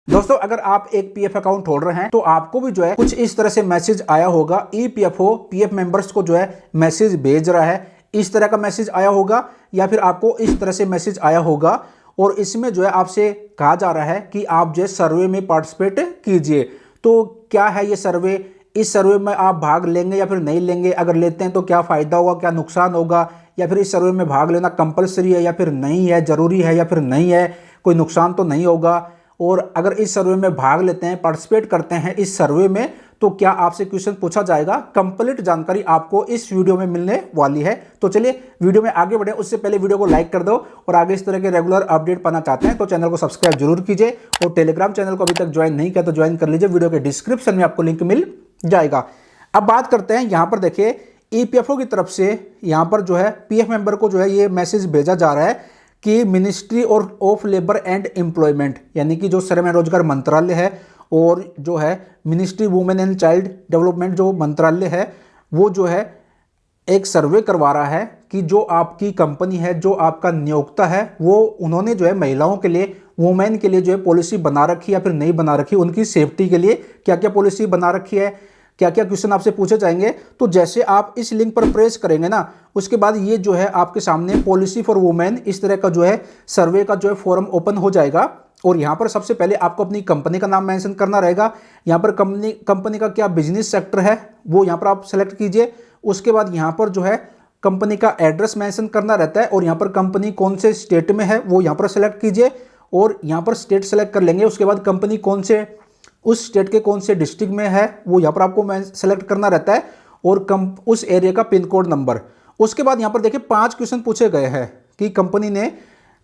दोस्तों अगर आप एक पीएफ अकाउंट होल्डर हैं तो आपको भी जो है कुछ इस तरह से मैसेज आया होगा। ईपीएफओ पीएफ मेंबर्स को जो है मैसेज भेज रहा है, इस तरह का मैसेज आया होगा या फिर आपको इस तरह से मैसेज आया होगा और इसमें जो है आपसे कहा जा रहा है कि आप जो है सर्वे में पार्टिसिपेट कीजिए। तो क्या है ये सर्वे? इस सर्वे में आप भाग लेंगे या फिर नहीं लेंगे? अगर लेते हैं तो क्या फायदा होगा, क्या नुकसान होगा, या फिर इस सर्वे में भाग लेना कंपलसरी है या फिर नहीं है, जरूरी है या फिर नहीं है, कोई नुकसान तो नहीं होगा। और अगर इस सर्वे में भाग लेते हैं, पार्टिसिपेट करते हैं इस सर्वे में, तो क्या आपसे क्वेश्चन पूछा जाएगा? कंप्लीट जानकारी आपको इस वीडियो में मिलने वाली है। तो चलिए वीडियो में आगे बढ़े, उससे पहले वीडियो को लाइक कर दो और आगे इस तरह के रेगुलर अपडेट पाना चाहते हैं तो चैनल को सब्सक्राइब जरूर कीजिए और टेलीग्राम चैनल को अभी तक ज्वाइन नहीं किया तो ज्वाइन कर लीजिए, वीडियो के डिस्क्रिप्शन में आपको लिंक मिल जाएगा। अब बात करते हैं, यहां पर देखिए ईपीएफओ की तरफ से यहां पर जो है पीएफ मेंबर को जो है ये मैसेज भेजा जा रहा है कि मिनिस्ट्री और ऑफ लेबर एंड एम्प्लॉयमेंट, यानी कि जो श्रम एवं रोजगार मंत्रालय है और जो है ministry women and child development जो मंत्रालय है, वो जो है एक सर्वे करवा रहा है कि जो आपकी कंपनी है, जो आपका नियोक्ता है, वो उन्होंने जो है महिलाओं के लिए, वुमेन के लिए जो है पॉलिसी बना रखी है या फिर नहीं बना रखी, उनकी सेफ्टी के लिए क्या क्या पॉलिसी बना रखी है, क्या क्या क्वेश्चन आपसे पूछे जाएंगे। तो जैसे आप इस लिंक पर प्रेस करेंगे ना, उसके बाद ये जो है आपके सामने पॉलिसी फॉर वुमेन इस तरह का जो है सर्वे का जो है फॉर्म ओपन हो जाएगा। और यहाँ पर सबसे पहले आपको अपनी कंपनी का नाम मेंशन करना रहेगा। यहाँ पर कंपनी का क्या बिजनेस सेक्टर है वो यहाँ पर आप सेलेक्ट कीजिए। उसके बाद यहाँ पर जो है कंपनी का एड्रेस मेंशन करना रहता है और यहाँ पर कंपनी कौन से स्टेट में है वो यहाँ पर सेलेक्ट कीजिए और यहाँ पर स्टेट सेलेक्ट कर लेंगे। उसके बाद कंपनी कौन से उस स्टेट के कौन से डिस्ट्रिक्ट में है वो यहाँ पर आपको सेलेक्ट करना रहता है और उस एरिया का पिन कोड नंबर। उसके बाद यहाँ पर देखिए 5 क्वेश्चन पूछे गए हैं कि कंपनी ने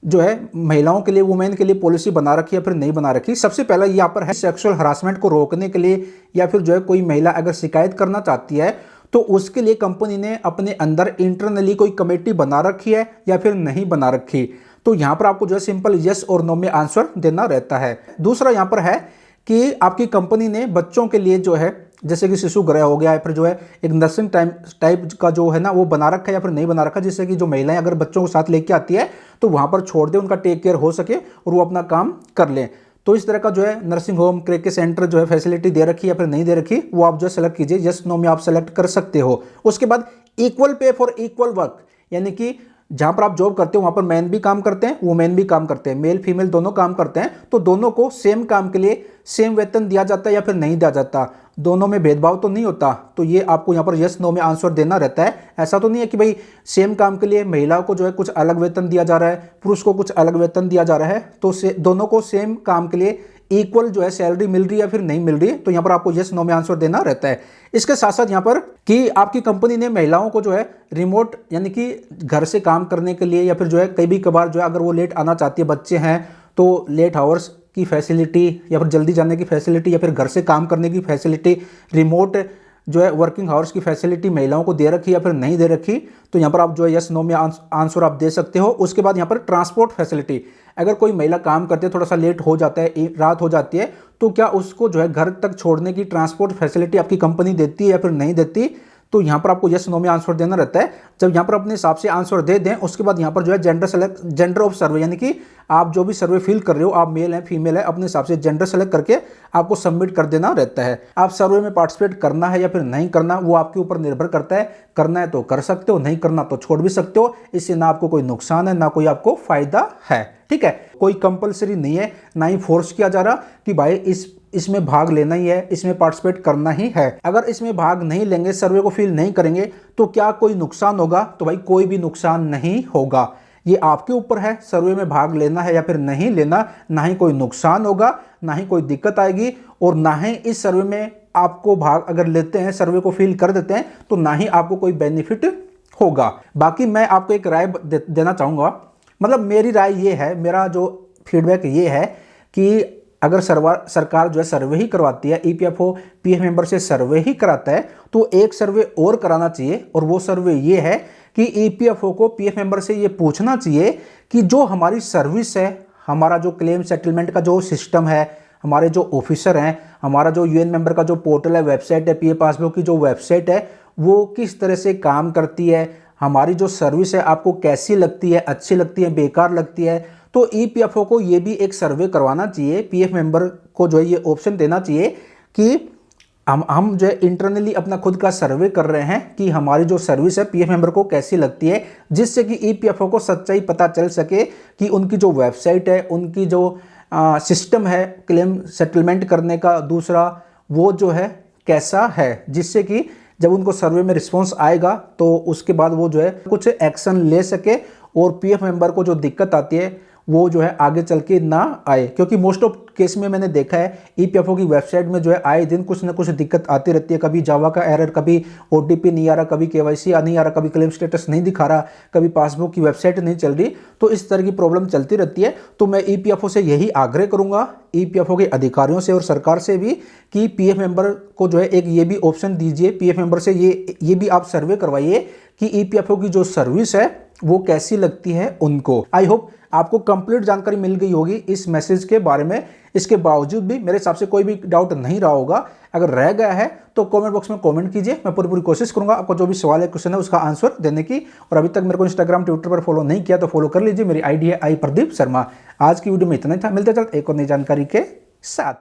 जो है महिलाओं के लिए, वुमेन के लिए पॉलिसी बना रखी है फिर नहीं बना रखी। सबसे पहला यहाँ पर है सेक्सुअल हरासमेंट को रोकने के लिए या फिर जो है कोई महिला अगर शिकायत करना चाहती है तो उसके लिए कंपनी ने अपने अंदर इंटरनली कोई कमेटी बना रखी है या फिर नहीं बना रखी। तो यहाँ पर आपको जो है सिंपल यस और नो में आंसर देना रहता है। दूसरा यहाँ पर है कि आपकी कंपनी ने बच्चों के लिए जो है जैसे कि शिशु गृह हो गया या फिर जो है एक नर्सिंग टाइप का जो है ना वो बना रखा है या फिर नहीं बना रखा, जिससे कि जो महिलाएं अगर बच्चों को साथ लेके आती है तो वहां पर छोड़ दे, उनका टेक केयर हो सके और वो अपना काम कर लें। तो इस तरह का जो है नर्सिंग होम, क्रेके सेंटर जो है फैसिलिटी दे रखी है या फिर नहीं दे रखी वो आप जो है सेलेक्ट कीजिए, यस नो में आप सेलेक्ट कर सकते हो। उसके बाद equal pay for equal work, यानी कि जहां पर आप जॉब करते हो वहां पर मैन भी काम करते हैं, वुमेन भी काम करते हैं, मेल फीमेल दोनों काम करते हैं, तो दोनों को सेम काम के लिए सेम वेतन दिया जाता है या फिर नहीं दिया जाता, दोनों में भेदभाव तो नहीं होता। तो ये आपको यहाँ पर यस नो में आंसर देना रहता है। ऐसा तो नहीं है कि भाई सेम काम के लिए महिलाओं को जो है कुछ अलग वेतन दिया जा रहा है, पुरुष को कुछ अलग वेतन दिया जा रहा है। तो दोनों को सेम काम के लिए इक्वल जो है सैलरी मिल रही है या फिर नहीं मिल रही है, तो यहाँ पर आपको यस नो में आंसर देना रहता है। इसके साथ साथ यहाँ पर कि आपकी कंपनी ने महिलाओं को जो है रिमोट यानी कि घर से काम करने के लिए या फिर जो है कई भी कभार जो है अगर वो लेट आना चाहती है, बच्चे हैं तो लेट आवर्स की फैसिलिटी या फिर जल्दी जाने की फैसिलिटी या फिर घर से काम करने की फैसिलिटी, रिमोट जो है वर्किंग आवर्स की फैसिलिटी महिलाओं को दे रखी या फिर नहीं दे रखी, तो यहाँ पर आप जो है यस नो में आंसर आप दे सकते हो। उसके बाद यहाँ पर ट्रांसपोर्ट फैसिलिटी, अगर कोई महिला काम करती है, थोड़ा सा लेट हो जाता है, रात हो जाती है, तो क्या उसको जो है घर तक छोड़ने की ट्रांसपोर्ट फैसिलिटी आपकी कंपनी देती है या फिर नहीं देती, तो यहाँ पर आपको यस नो में आंसर देना रहता है। जब यहाँ पर अपने हिसाब से आंसर दे दें उसके बाद यहाँ पर जो है जेंडर ऑफ सर्वे, यानी कि आप जो भी सर्वे फिल कर रहे हो, आप मेल है फीमेल है, अपने हिसाब से जेंडर सेलेक्ट करके आपको सबमिट कर देना रहता है। आप सर्वे में पार्टिसिपेट करना है या फिर नहीं करना वो आपके ऊपर निर्भर करता है। करना है तो कर सकते हो, नहीं करना तो छोड़ भी सकते हो। इससे ना आपको कोई नुकसान है ना कोई आपको फायदा है, ठीक है। कोई कंपलसरी नहीं है, ना ही फोर्स किया जा रहा कि भाई इसमें भाग लेना ही है, इसमें पार्टिसिपेट करना ही है। अगर इसमें भाग नहीं लेंगे, सर्वे को फिल नहीं करेंगे तो क्या कोई नुकसान होगा? तो भाई कोई भी नुकसान नहीं होगा। ये आपके ऊपर है, सर्वे में भाग लेना है या फिर नहीं लेना। ना ही कोई नुकसान होगा, ना ही कोई दिक्कत आएगी और ना ही इस सर्वे में आपको भाग अगर लेते हैं, सर्वे को फिल कर देते हैं तो ना ही आपको कोई बेनिफिट होगा। बाकी मैं आपको एक राय देना चाहूँगा, मतलब मेरी राय ये है, मेरा जो फीडबैक ये है कि अगर सरकार जो है सर्वे ही करवाती है, ईपीएफओ पीएफ मेंबर से सर्वे ही कराता है तो एक सर्वे और कराना चाहिए। और वो सर्वे ये है कि ईपीएफओ को पीएफ मेंबर से ये पूछना चाहिए कि जो हमारी सर्विस है, हमारा जो क्लेम सेटलमेंट का जो सिस्टम है, हमारे जो ऑफिसर हैं, हमारा जो यूएन मेंबर का जो पोर्टल है, वेबसाइट है, पीएफ पासबुक की जो वेबसाइट है, वो किस तरह से काम करती है, हमारी जो सर्विस है आपको कैसी लगती है, अच्छी लगती है, बेकार लगती है। तो ईपीएफओ को ये भी एक सर्वे करवाना चाहिए, पीएफ मेंबर को जो है ये ऑप्शन देना चाहिए कि हम जो है इंटरनली अपना खुद का सर्वे कर रहे हैं कि हमारी जो सर्विस है पीएफ मेंबर को कैसी लगती है, जिससे कि ईपीएफओ को सच्चाई पता चल सके कि उनकी जो वेबसाइट है, उनकी जो सिस्टम है क्लेम सेटलमेंट करने का, दूसरा वो जो है कैसा है, जिससे कि जब उनको सर्वे में रिस्पॉन्स आएगा तो उसके बाद वो जो है कुछ एक्शन ले सके और पीएफ मेंबर को जो दिक्कत आती है वो जो है आगे चल के ना आए। क्योंकि मोस्ट ऑफ केस में मैंने देखा है ईपीएफओ की वेबसाइट में जो है आए दिन कुछ ना कुछ दिक्कत आती रहती है, कभी जावा का एरर, कभी ओटीपी नहीं आ रहा, कभी केवाईसी नहीं आ रहा, कभी क्लेम स्टेटस नहीं दिखा रहा, कभी पासबुक की वेबसाइट नहीं चल रही, तो इस तरह की प्रॉब्लम चलती रहती है। तो मैं ईपीएफओ से यही आग्रह करूंगा, ईपीएफओ के अधिकारियों से और सरकार से भी, कि पीएफ मेंबर को जो है एक ये भी ऑप्शन दीजिए, पीएफ मेंबर से ये भी आप सर्वे करवाइए कि ईपीएफओ की जो सर्विस है वो कैसी लगती है उनको। आई होप आपको कंप्लीट जानकारी मिल गई होगी इस मैसेज के बारे में। इसके बावजूद भी मेरे हिसाब से कोई भी डाउट नहीं रहा होगा, अगर रह गया है तो कमेंट बॉक्स में कमेंट कीजिए, मैं पूरी कोशिश करूंगा आपको जो भी सवाल है, क्वेश्चन है, उसका आंसर देने की। और अभी तक मेरे को इंस्टाग्राम ट्विटर पर फॉलो नहीं किया तो फॉलो कर लीजिए, मेरी आईडी है आई प्रदीप शर्मा। आज की वीडियो में इतना ही था, मिलते चलते एक और नई जानकारी के साथ।